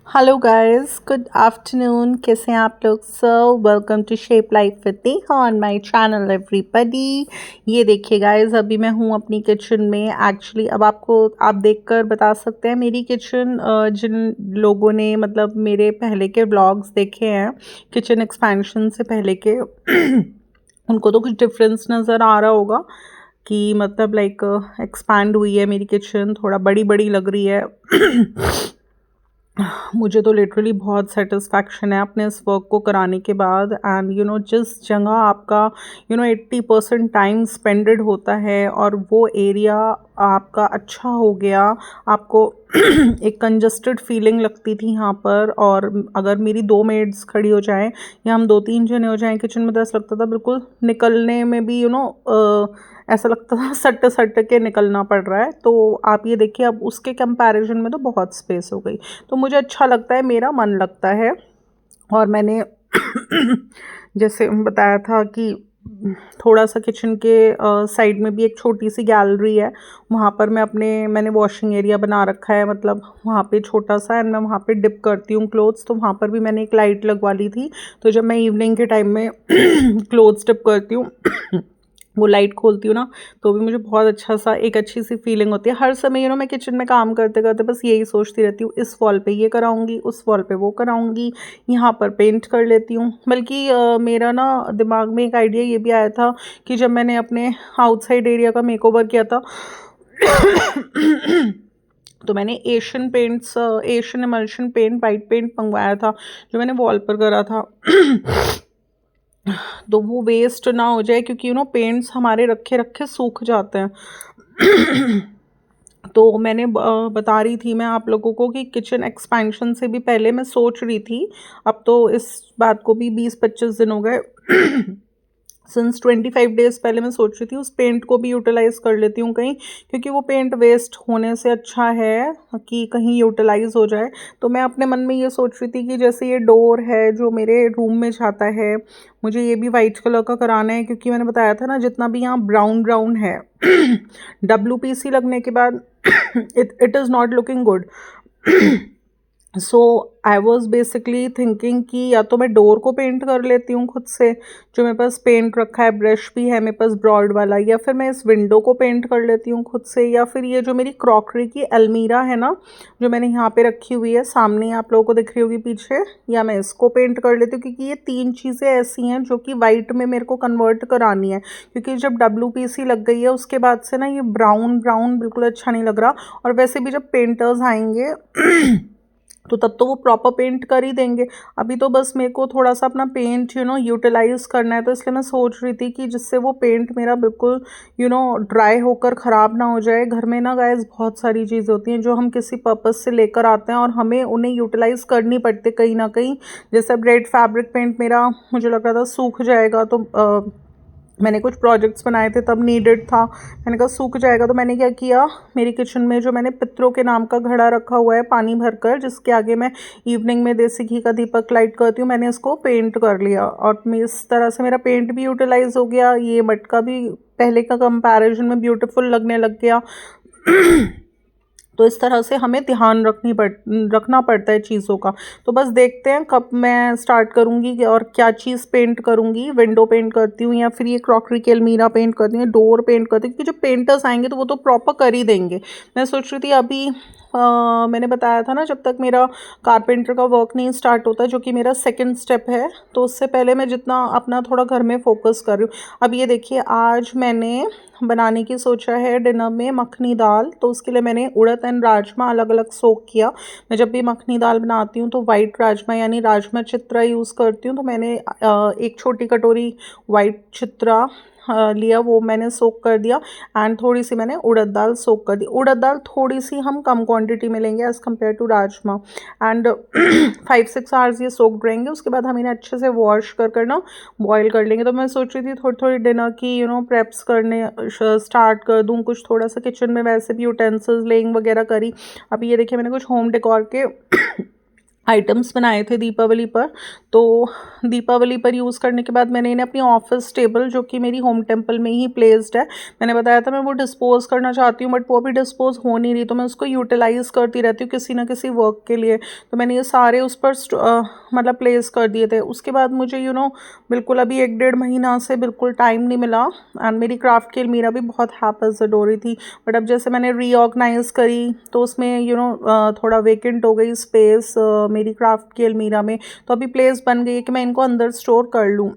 Hello guys, good afternoon. कैसे हैं आप लोग? Welcome to shape life with Neha on my channel everybody. ये देखिए गाइस, अभी मैं हूँ अपनी किचन में। एक्चुअली अब आप देखकर बता सकते हैं मेरी किचन। जिन लोगों ने मतलब मेरे पहले के व्लॉग्स देखे हैं किचन एक्सपेंशन से पहले के उनको तो कुछ डिफरेंस नज़र आ रहा होगा कि मतलब लाइक एक्सपैंड हुई है मेरी किचन, थोड़ा बड़ी बड़ी लग रही है। मुझे तो लिटरली बहुत सेटिस्फैक्शन है अपने इस वर्क को कराने के बाद। एंड जिस जगह आपका 80% टाइम स्पेंडेड होता है और वो एरिया आपका अच्छा हो गया, आपको एक कंजस्टेड फीलिंग लगती थी यहाँ पर। और अगर मेरी दो मेड्स खड़ी हो जाएं या हम दो तीन जने हो जाएं किचन में, तो ऐसा लगता था बिल्कुल निकलने में भी ऐसा लगता था सट सट के निकलना पड़ रहा है। तो आप ये देखिए, अब उसके कंपैरिजन में तो बहुत स्पेस हो गई। तो मुझे अच्छा लगता है, मेरा मन लगता है। और मैंने जैसे बताया था कि थोड़ा सा किचन के साइड में भी एक छोटी सी गैलरी है। वहाँ पर मैंने वॉशिंग एरिया बना रखा है, मतलब वहाँ पे छोटा सा। एंड मैं वहाँ पे डिप करती हूँ क्लोथ्स, तो वहाँ पर भी मैंने एक लाइट लगवा ली थी। तो जब मैं इवनिंग के टाइम में क्लोथ्स डिप करती हूँ वो लाइट खोलती हूँ ना, तो भी मुझे बहुत अच्छा सा एक अच्छी सी फीलिंग होती है। हर समय मैं किचन में काम करते करते बस यही सोचती रहती हूँ, इस वॉल पे ये कराऊंगी, उस वॉल पे वो कराऊंगी, यहाँ पर पेंट कर लेती हूँ। बल्कि मेरा ना दिमाग में एक आइडिया ये भी आया था कि जब मैंने अपने आउटसाइड एरिया का मेकओवर किया था तो मैंने Asian emulsion paint, white paint मंगवाया था, जो मैंने वॉल पर करा था। तो वो वेस्ट ना हो जाए, क्योंकि पेंट्स हमारे रखे रखे सूख जाते हैं। तो मैंने बता रही थी मैं आप लोगों को कि किचन एक्सपेंशन से भी पहले मैं सोच रही थी। अब तो इस बात को भी 20-25 दिन हो गए। सिंस 25 डेज पहले मैं सोच रही थी उस पेंट को भी यूटिलाइज कर लेती हूँ कहीं, क्योंकि वो पेंट वेस्ट होने से अच्छा है कि कहीं यूटिलाइज हो जाए। तो मैं अपने मन में ये सोच रही थी कि जैसे ये डोर है जो मेरे रूम में जाता है, मुझे ये भी वाइट कलर का कराना है, क्योंकि मैंने बताया था ना जितना भी यहाँ ब्राउन ब्राउन है WPC लगने के बाद it is not looking good. So I was basically thinking कि या तो मैं डोर को पेंट कर लेती हूँ खुद से, जो मेरे पास पेंट रखा है, ब्रश भी है मेरे पास ब्रॉड वाला, या फिर मैं इस विंडो को पेंट कर लेती हूँ खुद से, या फिर ये जो मेरी क्रॉकरी की अलमीरा है ना, जो मैंने यहाँ पे रखी हुई है सामने आप लोगों को दिख रही होगी पीछे, या मैं इसको पेंट कर लेती हूँ। क्योंकि ये तीन चीज़ें ऐसी हैं जो कि वाइट में मेरे को कन्वर्ट करानी है, क्योंकि जब WPC लग गई है उसके बाद से ना ये ब्राउन ब्राउन बिल्कुल अच्छा नहीं लग रहा। और वैसे भी जब पेंटर्स आएंगे तो तब तो वो प्रॉपर पेंट कर ही देंगे। अभी तो बस मेरे को थोड़ा सा अपना पेंट यूटिलाइज करना है। तो इसलिए मैं सोच रही थी कि जिससे वो पेंट मेरा बिल्कुल ड्राई होकर ख़राब ना हो जाए। घर में ना गाइस बहुत सारी चीज़ें होती हैं जो हम किसी पर्पस से लेकर आते हैं और हमें उन्हें यूटिलाइज करनी पड़ती है कहीं ना कहीं। जैसे अब रेड फैब्रिक पेंट मेरा मुझे लग रहा था सूख जाएगा, तो मैंने कुछ प्रोजेक्ट्स बनाए थे तब नीडेड था। मैंने कहा सूख जाएगा, तो मैंने क्या किया, मेरी किचन में जो मैंने पितरों के नाम का घड़ा रखा हुआ है पानी भरकर, जिसके आगे मैं इवनिंग में देसी घी का दीपक लाइट करती हूँ, मैंने इसको पेंट कर लिया। और इस तरह से मेरा पेंट भी यूटिलाइज हो गया, ये मटका भी पहले का कंपैरिजन में ब्यूटीफुल लगने लग गया। तो इस तरह से हमें ध्यान रखना पड़ता है चीज़ों का। तो बस देखते हैं कब मैं स्टार्ट करूँगी और क्या चीज़ पेंट करूँगी। विंडो पेंट करती हूँ या फिर ये क्रॉकरी की अलमीरा पेंट करती हूँ, डोर पेंट करती हूँ, क्योंकि जो पेंटर्स आएंगे तो वो तो प्रॉपर कर ही देंगे। मैं सोच रही थी अभी मैंने बताया था ना जब तक मेरा कारपेंटर का वर्क नहीं स्टार्ट होता, जो कि मेरा सेकंड स्टेप है, तो उससे पहले मैं जितना अपना थोड़ा घर में फोकस कर रही हूँ। अब ये देखिए, आज मैंने बनाने की सोचा है डिनर में मखनी दाल। तो उसके लिए मैंने उड़द एंड राजमा अलग अलग सोक किया। मैं जब भी मखनी दाल बनाती हूँ तो वाइट राजमा यानी राजमा चित्रा यूज़ करती हूँ। तो मैंने एक छोटी कटोरी वाइट चित्रा लिया, वो मैंने सोक कर दिया। एंड थोड़ी सी मैंने उड़द दाल सोक कर दी। उड़द दाल थोड़ी सी हम कम क्वांटिटी में लेंगे as compared to rajma. And 5-6 hours ये सोक रहेंगे। उसके बाद हम इन्हें अच्छे से वॉश कर ना बॉईल कर लेंगे। तो मैं सोच रही थी थोड़ी थोड़ी डिनर की प्रेप्स करने स्टार्ट कर दूँ, कुछ थोड़ा सा किचन में वैसे भी यूटेंसिल्स लेइंग वगैरह करी। अभी ये देखिए मैंने कुछ होम डेकोर के आइटम्स बनाए थे दीपावली पर। तो दीपावली पर यूज़ करने के बाद मैंने इन्हें अपनी ऑफिस टेबल, जो कि मेरी होम टेम्पल में ही प्लेस्ड है, मैंने बताया था मैं वो डिस्पोज़ करना चाहती हूँ, बट वो अभी डिस्पोज़ हो नहीं रही, तो मैं उसको यूटिलाइज़ करती रहती हूँ किसी ना किसी वर्क के लिए। तो मैंने ये सारे उस पर मतलब प्लेस कर दिए थे। उसके बाद मुझे बिल्कुल अभी 1 डेढ़ महीना से बिल्कुल टाइम नहीं मिला, एंड मेरी क्राफ्ट की अलमीरा भी बहुत हैपेज़र्ड हो रही थी। बट अब जैसे मैंने रीऑर्गनाइज़ करी, तो उसमें थोड़ा वेकेंट हो गई स्पेस मेरी क्राफ्ट की अलमीरा में, तो अभी प्लेस बन गई है कि मैं इनको अंदर स्टोर कर लूँ।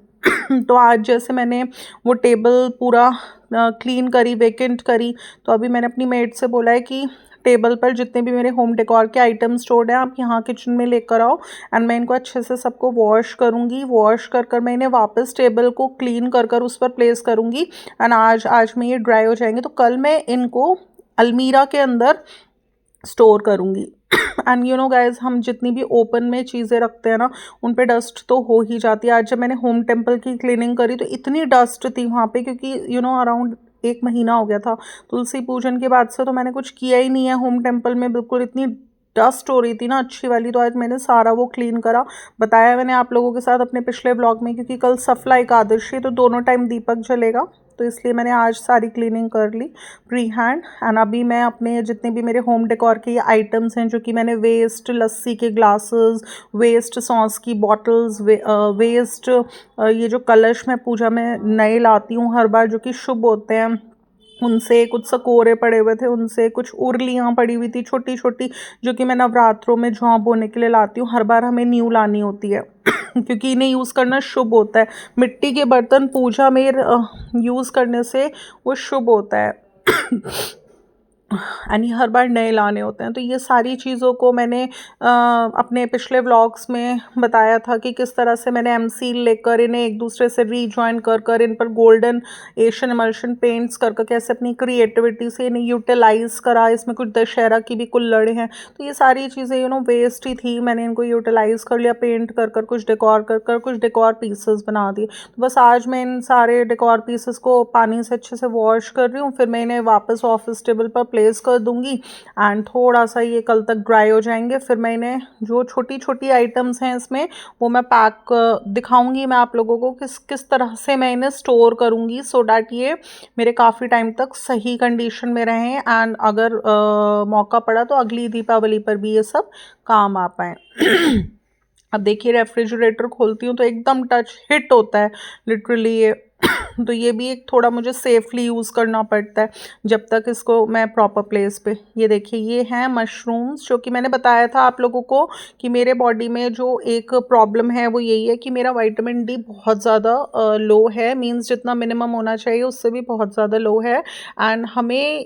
तो आज जैसे मैंने वो टेबल पूरा क्लीन करी, वेकेंट करी, तो अभी मैंने अपनी मेड से बोला है कि टेबल पर जितने भी मेरे होम डेकोर के आइटम स्टोर्ड हैं आप यहाँ किचन में लेकर आओ, एंड मैं इनको अच्छे से सबको वॉश करूँगी। वॉश कर कर मैं इन्हें वापस टेबल को क्लीन कर कर उस पर प्लेस करूँगी, एंड आज आज में ये ड्राई हो जाएंगे, तो कल मैं इनको अलमीरा के अंदर स्टोर करूँगी। एंड गाइज, हम जितनी भी ओपन में चीज़ें रखते हैं ना, उन पे डस्ट तो हो ही जाती है। आज जब मैंने होम टेम्पल की क्लीनिंग करी तो इतनी डस्ट थी वहाँ पे, क्योंकि अराउंड 1 महीना हो गया था तुलसी पूजन के बाद से, तो मैंने कुछ किया ही नहीं है होम टेम्पल में। बिल्कुल इतनी डस्ट हो रही थी ना अच्छी वाली, तो आज मैंने सारा वो क्लीन करा। बताया मैंने आप लोगों के साथ अपने पिछले ब्लॉग में, क्योंकि कल सफला एकादशी है तो दोनों टाइम दीपक जलेगा, तो इसलिए मैंने आज सारी क्लीनिंग कर ली प्री हैंड। एंड अभी मैं अपने जितने भी मेरे होम डेकोर के ये आइटम्स हैं, जो कि मैंने वेस्ट लस्सी के ग्लासेस, वेस्ट सॉस की बॉटल्स, वेस्ट ये जो कलश मैं पूजा में नए लाती हूँ हर बार, जो कि शुभ होते हैं, उनसे कुछ सकोरे पड़े हुए थे, उनसे कुछ उरलियाँ पड़ी हुई थी छोटी छोटी, जो कि मैं नवरात्रों में जौं बोने के लिए लाती हूँ। हर बार हमें न्यू लानी होती है क्योंकि इन्हें यूज़ करना शुभ होता है। मिट्टी के बर्तन पूजा में यूज़ करने से वो शुभ होता है। यानी हर बार नए लाने होते हैं। तो ये सारी चीज़ों को मैंने अपने पिछले व्लॉग्स में बताया था कि किस तरह से मैंने एमसील लेकर इन्हें एक दूसरे से रीजॉइन कर कर इन पर गोल्डन एशियन इमल्शन पेंट्स कर कर कैसे अपनी क्रिएटिविटी से इन्हें यूटिलाइज करा। इसमें कुछ दशहरा की भी कुल्लड़े हैं, तो ये सारी चीज़ें वेस्ट ही थी, मैंने इनको यूटिलाइज कर लिया, पेंट कर कर कुछ डेकोर कर कर कुछ डेकोर पीसेस बना दिए। तो बस आज मैं इन सारे डेकोर पीसेस को पानी से अच्छे से वॉश कर रही हूँ, फिर मैं इन्हें वापस ऑफिस टेबल पर प्लेस कर दूंगी, एंड थोड़ा सा ये कल तक ड्राई हो जाएंगे। फिर मैं इन्हें जो छोटी छोटी आइटम्स हैं इसमें, वो मैं पैक दिखाऊंगी मैं आप लोगों को किस किस तरह से मैं इन्हें स्टोर करूंगी, सो डैट ये मेरे काफ़ी टाइम तक सही कंडीशन में रहें, एंड अगर मौका पड़ा तो अगली दीपावली पर भी ये सब काम आ पाए। अब देखिए, रेफ्रिजरेटर खोलती हूँ तो एकदम टच हिट होता है लिटरली ये। तो ये भी एक थोड़ा मुझे सेफली यूज़ करना पड़ता है जब तक इसको मैं प्रॉपर प्लेस पे। ये देखिए, ये हैं मशरूम्स, जो कि मैंने बताया था आप लोगों को कि मेरे बॉडी में जो एक प्रॉब्लम है वो यही है कि मेरा विटामिन डी बहुत ज़्यादा लो है, मींस जितना मिनिमम होना चाहिए उससे भी बहुत ज़्यादा लो है। एंड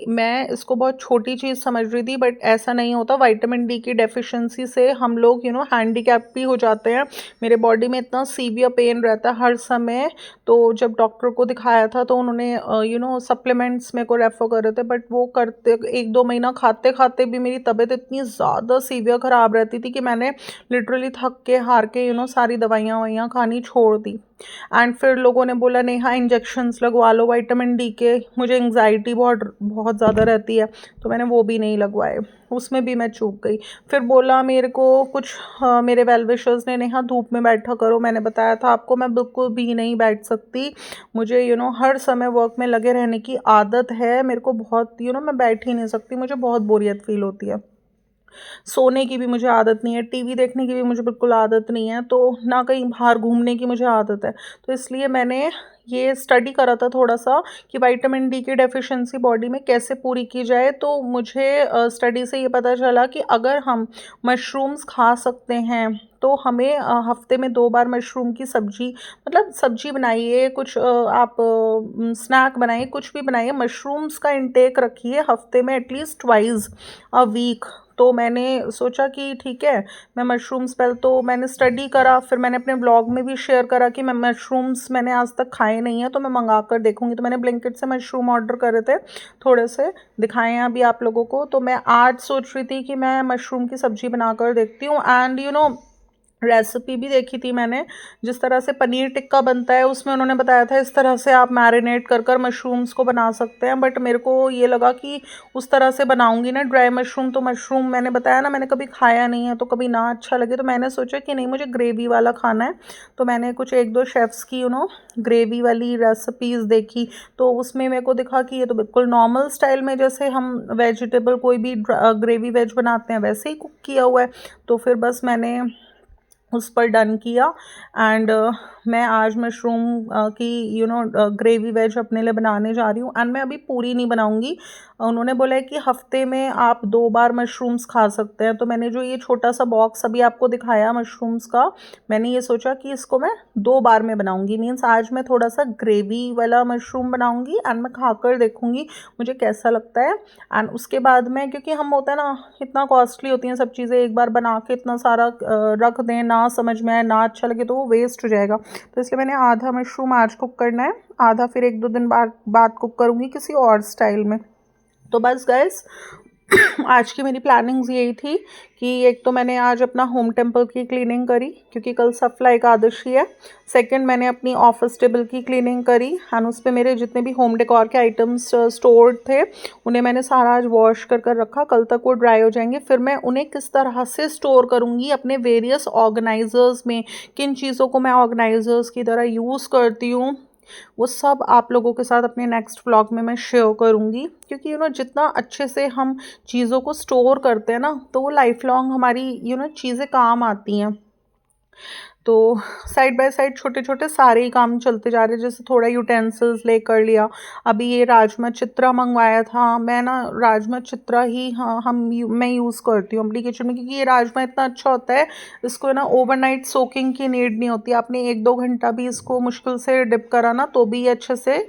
मैं इसको बहुत छोटी चीज़ समझ रही थी, बट ऐसा नहीं होता। विटामिन डी की डेफिशिएंसी से हम लोग हैंडीकैप भी हो जाते हैं। मेरे बॉडी में इतना सीवियर पेन रहता है हर समय, तो जब डॉक्टर को दिखाया था तो उन्होंने सप्लीमेंट्स मेरे को रेफ़र कर रहे थे, बट वो करते 1-2 महीना खाते खाते भी मेरी तबीयत इतनी ज़्यादा सीवियर ख़राब रहती थी कि मैंने लिटरली थक के हार के सारी दवाइयाँ ववाइयाँ खानी छोड़ दी। एंड फिर लोगों ने बोला नेहा इंजेक्शंस लगवा लो विटामिन डी के, मुझे एंग्जाइटी बहुत बहुत ज़्यादा रहती है, तो मैंने वो भी नहीं लगवाए, उसमें भी मैं चूक गई। फिर बोला मेरे को कुछ मेरे वेल विशर्स ने, नेहा धूप में बैठा करो। मैंने बताया था आपको मैं बिल्कुल भी नहीं बैठ सकती, मुझे हर समय वर्क में लगे रहने की आदत है। मेरे को बहुत मैं बैठ ही नहीं सकती, मुझे बहुत बोरियत फील होती है। सोने की भी मुझे आदत नहीं है, टीवी देखने की भी मुझे बिल्कुल आदत नहीं है, तो ना कहीं बाहर घूमने की मुझे आदत है। तो इसलिए मैंने ये स्टडी करा था थोड़ा सा कि विटामिन डी की डेफिशिएंसी बॉडी में कैसे पूरी की जाए। तो मुझे स्टडी से ये पता चला कि अगर हम मशरूम्स खा सकते हैं तो हमें हफ्ते में 2 बार मशरूम की सब्जी, मतलब सब्जी बनाइए, कुछ आप स्नैक बनाइए, कुछ भी बनाइए, मशरूम्स का इंटेक रखिए हफ्ते में एटलीस्ट ट्वाइस अ वीक। तो मैंने सोचा कि ठीक है, मैं मशरूम्स, पहले तो मैंने स्टडी करा, फिर मैंने अपने ब्लॉग में भी शेयर करा कि मैं मशरूम्स मैंने आज तक खाए नहीं है, तो मैं मंगा कर देखूंगी। तो मैंने ब्लिंकिट से मशरूम ऑर्डर करे थे, थोड़े से दिखाए हैं अभी आप लोगों को। तो मैं आज सोच रही थी कि मैं मशरूम की सब्ज़ी बनाकर देखती हूँ। एंड रेसिपी भी देखी थी मैंने, जिस तरह से पनीर टिक्का बनता है उसमें उन्होंने बताया था इस तरह से आप मैरिनेट कर कर मशरूम्स को बना सकते हैं। बट मेरे को ये लगा कि उस तरह से बनाऊंगी ना ड्राई मशरूम, तो मशरूम मैंने बताया ना मैंने कभी खाया नहीं है, तो कभी ना अच्छा लगे, तो मैंने सोचा कि नहीं मुझे ग्रेवी वाला खाना है। तो मैंने कुछ एक दो शेफ़्स की ग्रेवी वाली रेसिपीज़ देखी, तो उसमें मेरे को दिखा कि ये तो बिल्कुल नॉर्मल स्टाइल में जैसे हम वेजिटेबल कोई भी ग्रेवी वेज बनाते हैं वैसे ही कुक किया हुआ है। तो फिर बस मैंने उस पर डन किया। एंड मैं आज मशरूम की ग्रेवी वेज अपने लिए बनाने जा रही हूँ। एंड मैं अभी पूरी नहीं बनाऊँगी। उन्होंने बोला है कि हफ्ते में आप 2 बार मशरूम्स खा सकते हैं। तो मैंने जो ये छोटा सा बॉक्स अभी आपको दिखाया मशरूम्स का, मैंने ये सोचा कि इसको मैं 2 बार में बनाऊँगी। मीन्स आज मैं थोड़ा सा ग्रेवी वाला मशरूम बनाऊँगी एंड मैं खाकर देखूँगी मुझे कैसा लगता है। एंड उसके बाद में, क्योंकि हम होता है ना इतना कॉस्टली होती हैं सब चीज़ें, एक बार बना के इतना सारा रख दें, ना समझ में आए ना अच्छा लगे तो वो वेस्ट हो जाएगा। तो इसलिए मैंने आधा मशरूम आज कुक करना है, आधा फिर 1-2 दिन बाद कुक करूँगी किसी और स्टाइल में। तो बस गाइस आज की मेरी प्लानिंग्स यही थी कि एक तो मैंने आज अपना होम टेम्पल की क्लीनिंग करी क्योंकि कल सफला एकादशी है। सेकंड, मैंने अपनी ऑफिस टेबल की क्लीनिंग करी एंड उस पे मेरे जितने भी होम डेकोर के आइटम्स स्टोर्ड थे उन्हें मैंने सारा आज वॉश कर रखा, कल तक वो ड्राई हो जाएंगे। फिर मैं उन्हें किस तरह से स्टोर करूँगी अपने वेरियस ऑर्गेनाइजर्स में, किन चीज़ों को मैं ऑर्गेनाइजर्स की तरह यूज़ करती हूँ, वो सब आप लोगों के साथ अपने नेक्स्ट व्लॉग में मैं शेयर करूँगी। क्योंकि जितना अच्छे से हम चीज़ों को स्टोर करते हैं ना तो वो लाइफ लॉन्ग हमारी चीज़ें काम आती हैं। तो साइड बाय साइड छोटे छोटे सारे ही काम चलते जा रहे हैं। जैसे थोड़ा यूटेंसिल्स ले कर लिया, अभी ये राजमा चित्रा मंगवाया था, मैं ना राजमा चित्रा ही मैं यूज़ करती हूँ अपनी किचन में, क्योंकि ये राजमा इतना अच्छा होता है, इसको ना ओवरनाइट सोकिंग की नीड नहीं होती। आपने 1-2 घंटा भी इसको मुश्किल से डिप करा ना तो भी ये अच्छे से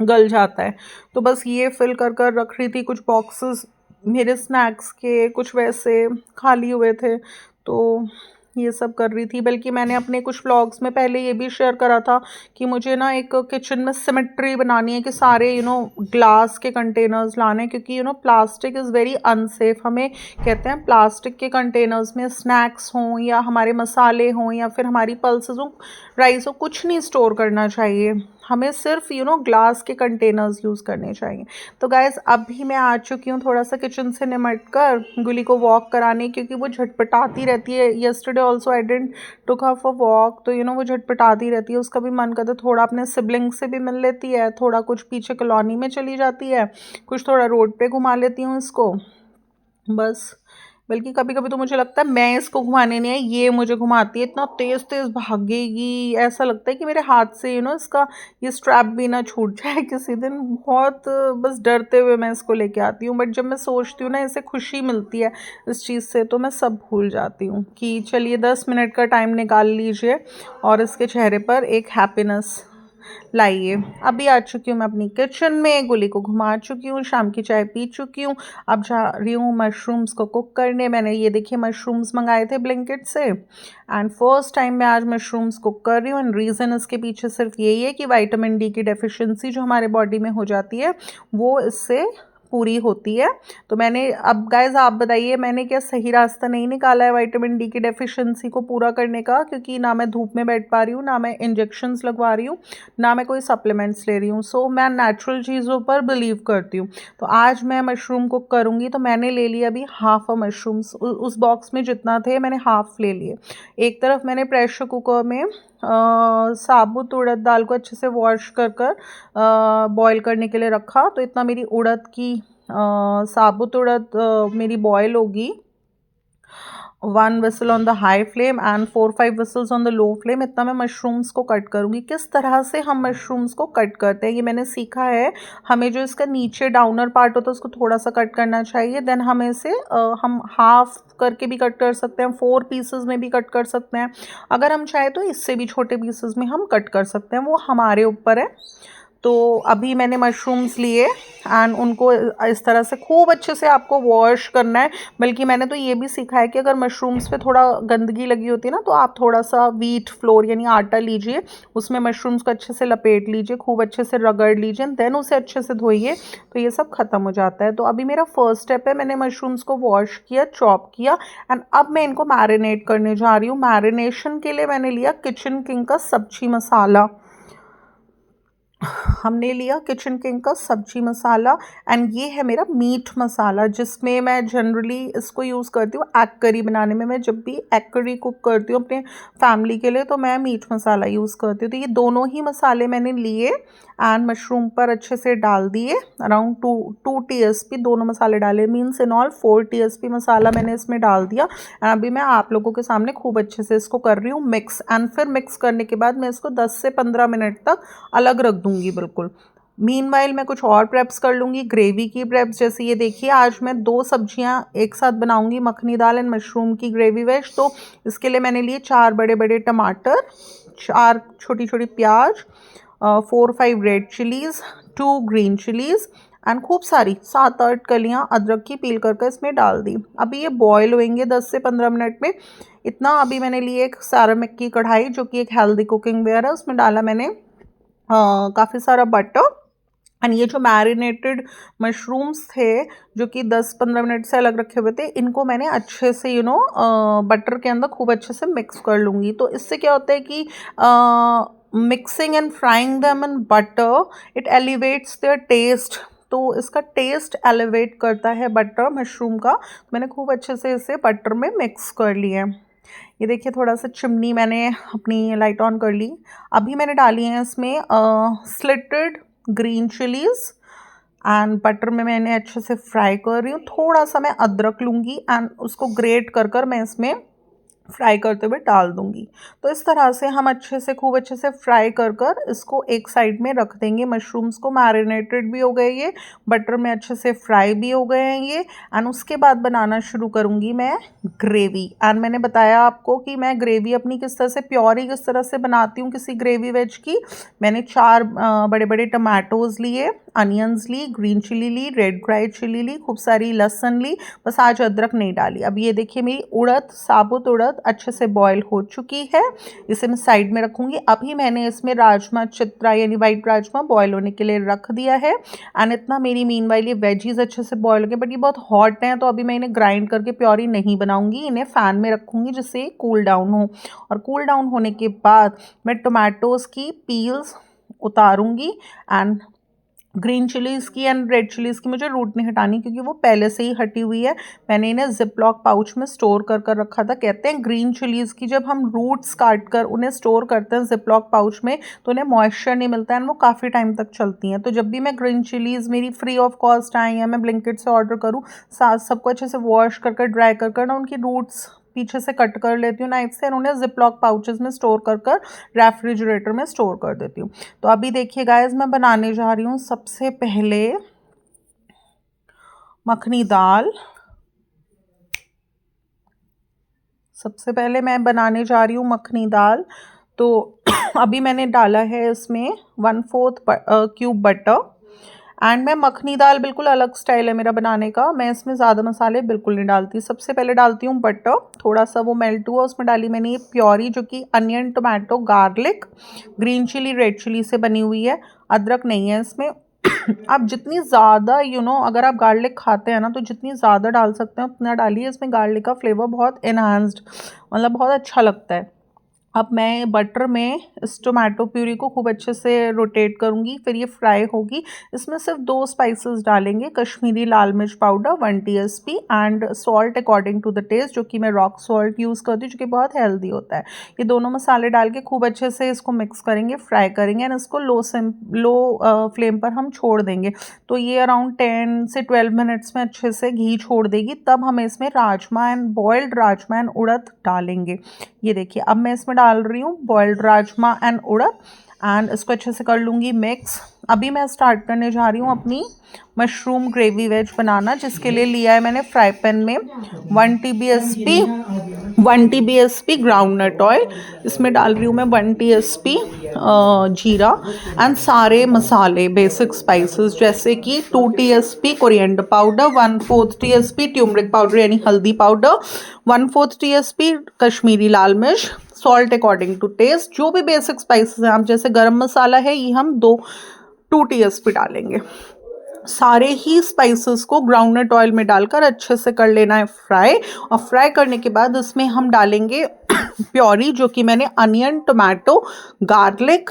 गल जाता है। तो बस ये फिल कर रख रही थी, कुछ बॉक्सेस मेरे स्नैक्स के कुछ वैसे खाली हुए थे, तो ये सब कर रही थी। बल्कि मैंने अपने कुछ व्लॉग्स में पहले ये भी शेयर करा था कि मुझे ना एक किचन में सिमेट्री बनानी है कि सारे ग्लास के कंटेनर्स लाने हैं, क्योंकि प्लास्टिक इज़ वेरी अनसेफ। हमें कहते हैं प्लास्टिक के कंटेनर्स में स्नैक्स हों या हमारे मसाले हों या फिर हमारी पल्सेस हों, राइस हो, कुछ नहीं स्टोर करना चाहिए। हमें सिर्फ ग्लास के कंटेनर्स यूज़ करने चाहिए। तो गाइज़ अभी मैं आ चुकी हूँ थोड़ा सा किचन से निमट कर गुली को वॉक कराने, क्योंकि वो झटपटाती रहती है। Yesterday also I didn't took her for walk, तो वो झटपटाती रहती है, उसका भी मन करता है थोड़ा अपने सिबलिंग से भी मिल लेती है, थोड़ा कुछ पीछे कॉलोनी में चली जाती है, कुछ थोड़ा रोड पे घुमा लेती हूँ इसको बस। बल्कि कभी कभी तो मुझे लगता है मैं इसको घुमाने नहीं आई, ये मुझे घुमाती है, इतना तेज़ तेज़ भागेगी, ऐसा लगता है कि मेरे हाथ से इसका ये स्ट्रैप भी ना छूट जाए किसी दिन। बहुत बस डरते हुए मैं इसको लेके आती हूँ। बट जब मैं सोचती हूँ ना इसे खुशी मिलती है इस चीज़ से, तो मैं सब भूल जाती हूँ कि चलिए 10 मिनट का टाइम निकाल लीजिए और इसके चेहरे पर एक हैप्पीनेस लाइए। अभी आ चुकी हूँ मैं अपनी किचन में, गुली को घुमा चुकी हूँ, शाम की चाय पी चुकी हूँ, अब जा रही हूँ मशरूम्स को कुक करने। मैंने ये देखिए मशरूम्स मंगाए थे ब्लिंकिट से एंड फर्स्ट टाइम मैं आज मशरूम्स कुक कर रही हूँ। एंड रीज़न इसके पीछे सिर्फ यही है कि विटामिन डी की डेफिशिएंसी जो हमारे बॉडी में हो जाती है वो इससे पूरी होती है। तो मैंने, अब गाइज आप बताइए मैंने क्या सही रास्ता नहीं निकाला है विटामिन डी की डेफिशिएंसी को पूरा करने का? क्योंकि ना मैं धूप में बैठ पा रही हूँ, ना मैं इंजेक्शंस लगवा रही हूँ, ना मैं कोई सप्लीमेंट्स ले रही हूँ। सो मैं नेचुरल चीज़ों पर बिलीव करती हूँ। तो आज मैं मशरूम कुक करूँगी, तो मैंने ले लिया अभी हाफ अ मशरूम्स, उस बॉक्स में जितना थे मैंने हाफ ले लिए। एक तरफ मैंने प्रेशर कुकर में साबुत उड़द दाल को अच्छे से वॉश कर बॉईल करने के लिए रखा। तो इतना मेरी उड़द की साबुत उड़द मेरी बॉईल होगी, 1 whistle on the high flame and 4-5 whistles on the low flame. इतना मैं मशरूम्स को कट करूँगी। किस तरह से हम मशरूम्स को कट करते हैं ये मैंने सीखा है। हमें जो इसका नीचे डाउनर पार्ट होता है उसको थोड़ा सा कट करना चाहिए, देन हमें इसे हम हाफ करके भी कट कर सकते हैं, 4 पीसेस में भी कट कर सकते हैं, अगर हम चाहे तो इससे भी छोटे पीसेस में हम कट कर सकते हैं, वो हमारे ऊपर है। तो अभी मैंने मशरूम्स लिए एंड उनको इस तरह से खूब अच्छे से आपको वॉश करना है। बल्कि मैंने तो ये भी सीखा है कि अगर मशरूम्स पे थोड़ा गंदगी लगी होती है ना, तो आप थोड़ा सा व्हीट फ्लोर यानी आटा लीजिए, उसमें मशरूम्स को अच्छे से लपेट लीजिए, खूब अच्छे से रगड़ लीजिए, देन उसे अच्छे से धोइए, तो ये सब खत्म हो जाता है। तो अभी मेरा फर्स्ट स्टेप है, मैंने मशरूम्स को वॉश किया, चॉप किया एंड अब मैं इनको मैरिनेट करने जा रही हूँ। मैरिनेशन के लिए मैंने लिया किचन किंग का सब्जी मसाला। हमने लिया किचन किंग का सब्जी मसाला एंड ये है मेरा मीट मसाला, जिसमें मैं जनरली इसको यूज़ करती हूँ एग करी बनाने में। मैं जब भी एग करी कुक करती हूँ अपने फैमिली के लिए, तो मैं मीट मसाला यूज़ करती हूँ। तो ये दोनों ही मसाले मैंने लिए एंड मशरूम पर अच्छे से डाल दिए। अराउंड टू TSP दोनों मसाले डाले, मीन्स इन ऑल 4 TSP मसाला मैंने इसमें डाल दिया। एंड अभी मैं आप लोगों के सामने खूब अच्छे से इसको कर रही हूँ मिक्स। एंड फिर मिक्स करने के बाद मैं इसको 10 से 15 मिनट तक अलग रख दूँगी बिल्कुल। मीनवाइल मैं कुछ और प्रेप्स कर लूँगी, ग्रेवी की प्रेप्स। जैसे ये देखिए, आज मैं 2 सब्जियां एक साथ बनाऊँगी, मखनी दाल एंड मशरूम की ग्रेवी वेज। तो इसके लिए मैंने लिए 4 बड़े बड़े टमाटर, 4 छोटी छोटी प्याज, 4-5 red chillies, 2 green chillies and खूब सारी 7-8 कलियां अदरक की पील करके इसमें डाल दी। अभी ये बॉयल होंगे 10 से 15 मिनट में इतना। अभी मैंने लिए एक सेरामिक की कढ़ाई, जो कि एक हेल्दी कुकिंग वेयर है, उसमें डाला मैंने काफ़ी सारा बटर। एंड ये जो मैरिनेटेड मशरूम्स थे, जो कि 10-15 मिनट से अलग रखे हुए थे, इनको मैंने अच्छे से बटर के अंदर खूब अच्छे से मिक्स कर लूँगी। तो इससे क्या होता है कि mixing and frying them in butter, it elevates their taste. तो इसका टेस्ट एलिवेट करता है बटर मशरूम का। मैंने खूब अच्छे से इसे बटर में मिक्स कर लिया है। ये देखिए, थोड़ा सा चिमनी मैंने अपनी लाइट ऑन कर ली। अभी मैंने डाली है इसमें slitted green chillies and butter में मैंने अच्छे से फ्राई कर रही हूँ। थोड़ा सा मैं अदरक लूँगी एंड उसको ग्रेट कर मैं इसमें फ्राई करते हुए डाल दूंगी। तो इस तरह से हम अच्छे से खूब अच्छे से फ्राई कर इसको एक साइड में रख देंगे। मशरूम्स को मैरिनेटेड भी हो गए, ये बटर में अच्छे से फ्राई भी हो गए हैं ये। एंड उसके बाद बनाना शुरू करूँगी मैं ग्रेवी। एंड मैंने बताया आपको कि मैं ग्रेवी अपनी किस तरह से, प्योरी किस तरह से बनाती हूँ किसी ग्रेवी वेज की। मैंने 4 बड़े बड़े टमाटोज़ लिए, अनियंस ली, ग्रीन चिली ली, रेड ड्राइड चिली ली, खूब सारी लहसुन ली, बस आज अदरक नहीं डाली। अब ये देखिए, मेरी उड़द, साबुत उड़द अच्छे से बॉयल हो चुकी है, इसे मैं साइड में रखूँगी। अभी मैंने इसमें राजमा चित्रा यानी वाइट राजमा बॉयल होने के लिए रख दिया है। एंड इतना मेरी मीनवाइल ये वेजीज अच्छे से बॉयल हो गए, बट ये बहुत हॉट हैं, तो अभी मैं इन्हें ग्राइंड करके प्योरी नहीं बनाऊँगी, इन्हें फ़ैन में रखूँगी जिससे कूल डाउन हो। और कूल डाउन होने के बाद मैं टोमेटोज़ की पील्स उतारूँगी एंड ग्रीन चिलीज़ की एंड रेड चिलीज़ की मुझे रूट नहीं हटानी, क्योंकि वो पहले से ही हटी हुई है। मैंने इन्हें जिप लॉक पाउच में स्टोर कर रखा था। कहते हैं ग्रीन चिलीज़ की जब हम रूट्स काट कर उन्हें स्टोर करते हैं जिप लॉक पाउच में, तो उन्हें मॉइस्चर नहीं मिलता है, वो काफ़ी टाइम तक चलती हैं। तो जब भी मैं ग्रीन चिलीज़ मेरी फ्री ऑफ कॉस्ट आई या मैं ब्लिंकिट से ऑर्डर करूँ, सबको अच्छे से वॉश कर ड्राई कर ना उनकी रूट्स पीछे से कट कर लेती हूँ नाइफ से, उन्हें जिप लॉक पाउचेस में स्टोर कर रेफ्रिजरेटर में स्टोर कर देती हूँ। तो अभी देखिए गाइस, मैं बनाने जा रही हूँ सबसे पहले मखनी दाल। सबसे पहले मैं बनाने जा रही हूँ मखनी दाल। तो अभी मैंने डाला है इसमें 1/4 क्यूब बटर। एंड मैं मखनी दाल बिल्कुल अलग स्टाइल है मेरा बनाने का, मैं इसमें ज़्यादा मसाले बिल्कुल नहीं डालती। सबसे पहले डालती हूँ बटर, थोड़ा सा वो मेल्ट हुआ, उसमें डाली मैंने ये प्योरी, जो कि onion, tomato, garlic, green chilli, red chilli से बनी हुई है, अदरक नहीं है इसमें। आप जितनी ज़्यादा अगर आप गार्लिक खाते हैं ना, तो जितनी ज़्यादा डाल सकते हैं उतना डालिए, इसमें गार्लिक का फ्लेवर बहुत इन्हांस्ड, मतलब बहुत अच्छा लगता है। अब मैं बटर में इस टोमेटो प्यूरी को खूब अच्छे से रोटेट करूँगी, फिर ये फ्राई होगी। इसमें सिर्फ 2 स्पाइसेस डालेंगे, कश्मीरी लाल मिर्च powder 1 TSP and salt according to the taste, जो कि मैं रॉक सॉल्ट यूज़ करती हूँ, जो कि बहुत हेल्दी होता है। ये दोनों मसाले डाल के खूब अच्छे से इसको मिक्स करेंगे, फ्राई करेंगे एंड इसको लो फ्लेम पर हम छोड़ देंगे। तो ये अराउंड 10 से 12 मिनट्स में अच्छे से घी छोड़ देगी। तब हम इसमें राजमा एंड बॉयल्ड राजमा एंड उड़द डालेंगे। ये देखिए, अब मैं इसमें डाल रही हूँ बॉइल्ड राजमा एंड उड़द एंड इसको अच्छे से कर लूँगी मिक्स। अभी मैं स्टार्ट करने जा रही हूँ अपनी मशरूम ग्रेवी वेज बनाना, जिसके लिए लिया है मैंने फ्राई पैन में 1 TBSP 1 TBSP ग्राउंडनट ऑयल, इसमें डाल रही हूँ मैं 1 TSP जीरा एंड सारे मसाले बेसिक स्पाइसेस जैसे कि 2 TSP coriander powder, 1/4 TSP turmeric powder यानी हल्दी पाउडर, 1/4 TSP कश्मीरी लाल मिर्च, सॉल्ट अकॉर्डिंग टू टेस्ट। जो भी बेसिक स्पाइसेस हैं, आप जैसे गरम मसाला है ये हम 2 TSP डालेंगे। सारे ही स्पाइसेस को ग्राउंडनट ऑयल में डालकर अच्छे से कर लेना है फ्राई, और फ्राई करने के बाद उसमें हम डालेंगे प्योरी, जो कि मैंने onion, tomato, garlic,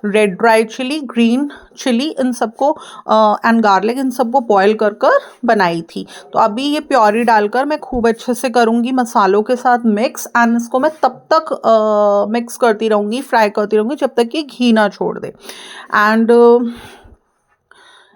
red dry chili, green chili इन सबको एंड गार्लिक इन सबको बॉईल कर कर बनाई थी। तो अभी ये प्योरी डालकर मैं खूब अच्छे से करूँगी मसालों के साथ मिक्स, एंड इसको मैं तब तक मिक्स करती रहूँगी, फ्राई करती रहूँगी जब तक कि घी ना छोड़ दे। एंड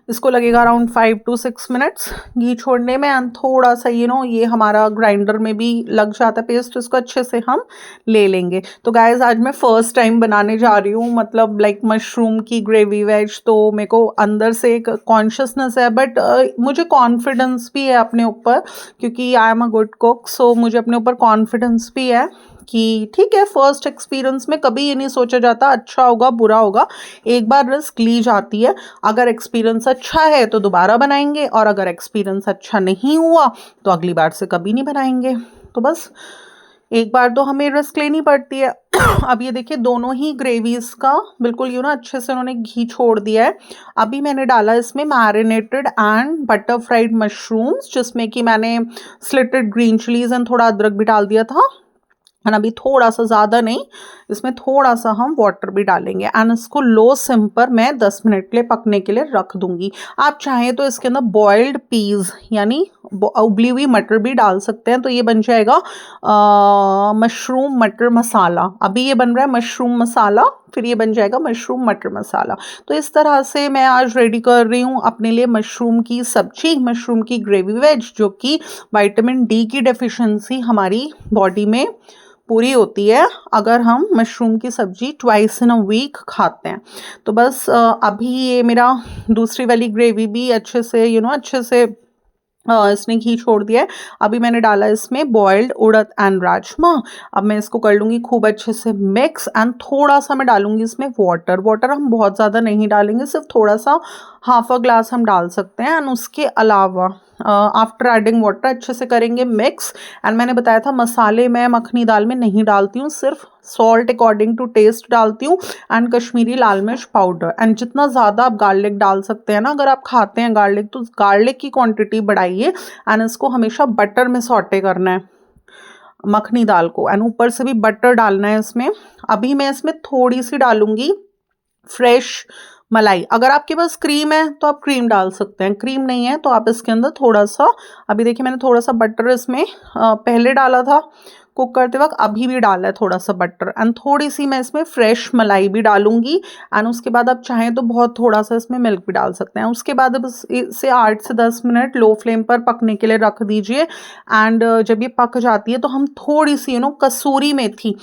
इसको लगेगा अराउंड 5 to 6 मिनट्स घी छोड़ने में, एंड थोड़ा सा ये हमारा ग्राइंडर में भी लग जाता है पेस्ट, तो इसको अच्छे से हम ले लेंगे। तो गाइस आज मैं फ़र्स्ट टाइम बनाने जा रही हूँ, मतलब लाइक मशरूम की ग्रेवी वेज, तो मेरे को अंदर से एक कॉन्शियसनेस है, बट मुझे कॉन्फिडेंस भी है अपने ऊपर, क्योंकि I am a good cook, so मुझे अपने ऊपर कॉन्फिडेंस भी है कि ठीक है, फर्स्ट एक्सपीरियंस में कभी ये नहीं सोचा जाता अच्छा होगा बुरा होगा, एक बार रिस्क ली जाती है। अगर एक्सपीरियंस अच्छा है तो दोबारा बनाएंगे, और अगर एक्सपीरियंस अच्छा नहीं हुआ तो अगली बार से कभी नहीं बनाएंगे। तो बस एक बार तो हमें रिस्क लेनी पड़ती है। अब ये देखिए दोनों ही ग्रेवीज का बिल्कुल अच्छे से उन्होंने घी छोड़ दिया है। अभी मैंने डाला इसमें marinated and butter fried mushrooms, जिसमें कि मैंने स्लिटेड ग्रीन चिलीज एंड थोड़ा अदरक भी डाल दिया था, एंड अभी थोड़ा सा, ज़्यादा नहीं, इसमें थोड़ा सा हम वाटर भी डालेंगे, एंड इसको लो सिम पर मैं 10 मिनट के लिए पकने के लिए रख दूंगी। आप चाहें तो इसके अंदर बॉइल्ड पीज यानी उबली हुई मटर भी डाल सकते हैं, तो ये बन जाएगा मशरूम मटर मसाला। अभी ये बन रहा है मशरूम मसाला, फिर ये बन जाएगा मशरूम मटर मसाला। तो इस तरह से मैं आज रेडी कर रही हूँ अपने लिए मशरूम की सब्जी, मशरूम की ग्रेवी वेज, जो कि विटामिन डी की डेफिशिएंसी हमारी बॉडी में पूरी होती है अगर हम मशरूम की सब्जी ट्वाइस इन अ वीक खाते हैं। तो बस अभी ये मेरा दूसरी वाली ग्रेवी भी अच्छे से अच्छे से इसने घी छोड़ दिया है। अभी मैंने डाला इसमें बॉइल्ड उड़द एंड राजमा। अब मैं इसको कर लूँगी खूब अच्छे से मिक्स, एंड थोड़ा सा मैं डालूँगी इसमें वाटर हम बहुत ज़्यादा नहीं डालेंगे, सिर्फ थोड़ा सा हाफ अ ग्लास हम डाल सकते हैं। एंड उसके अलावा आफ्टर एडिंग वाटर अच्छे से करेंगे मिक्स। एंड मैंने बताया था मसाले मैं मखनी दाल में नहीं डालती हूँ, सिर्फ सॉल्ट अकॉर्डिंग टू टेस्ट डालती हूँ, एंड कश्मीरी लाल मिर्च पाउडर। एंड जितना ज़्यादा आप गार्लिक डाल सकते हैं ना, अगर आप खाते हैं गार्लिक तो गार्लिक की क्वांटिटी बढ़ाइए, एंड इसको हमेशा बटर में सॉटे करना है मखनी दाल को, एंड ऊपर से भी बटर डालना है इसमें। अभी मैं इसमें थोड़ी सी डालूंगी फ्रेश मलाई। अगर आपके पास क्रीम है तो आप क्रीम डाल सकते हैं, क्रीम नहीं है तो आप इसके अंदर थोड़ा सा, अभी देखिए मैंने थोड़ा सा बटर इसमें पहले डाला था कुक करते वक्त, अभी भी डाला है थोड़ा सा बटर, एंड थोड़ी सी मैं इसमें फ्रेश मलाई भी डालूंगी। एंड उसके बाद आप चाहें तो बहुत थोड़ा सा इसमें मिल्क भी डाल सकते हैं। उसके बाद अब इसे 8 से 10 मिनट लो फ्लेम पर पकने के लिए रख दीजिए। एंड जब ये पक जाती है तो हम थोड़ी सी कसूरी मेथी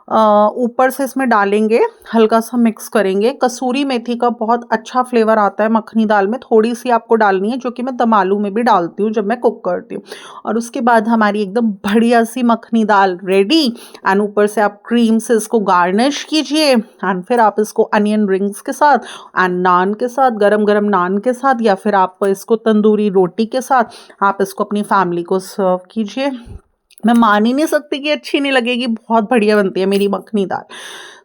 ऊपर से इसमें डालेंगे, हल्का सा मिक्स करेंगे। कसूरी मेथी का बहुत अच्छा फ्लेवर आता है मखनी दाल में, थोड़ी सी आपको डालनी है, जो कि मैं दम आलू में भी डालती हूँ जब मैं कुक करती हूँ। और उसके बाद हमारी एकदम बढ़िया सी मखनी दाल रेडी। एंड ऊपर से आप क्रीम से इसको गार्निश कीजिए, एंड फिर आप इसको अनियन रिंग्स के साथ एंड नान के साथ, गरम गरम नान के साथ, या फिर आप इसको तंदूरी रोटी के साथ आप इसको अपनी फैमिली को सर्व कीजिए। मैं मान ही नहीं सकती कि अच्छी नहीं लगेगी, बहुत बढ़िया बनती है मेरी मखनी दाल।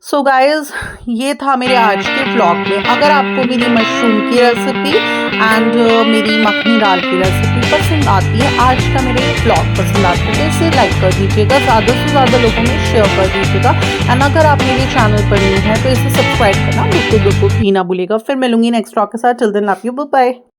सो गाइज, ये था मेरे आज के व्लॉग में। अगर आपको मेरी मशरूम की रेसिपी एंड मेरी मखनी दाल की रेसिपी पसंद आती है, आज का मेरे व्लॉग पसंद आता है, तो इसे लाइक कर दीजिएगा, ज़्यादा से ज़्यादा लोगों में शेयर कर दीजिएगा। एंड अगर आप मेरे चैनल पर न्यू हैं तो इसे सब्सक्राइब करना बिल्कुल भी ना भूलिएगा। फिर मिलूंगी नेक्स्ट व्लॉग के साथ। Till then love you, bye bye.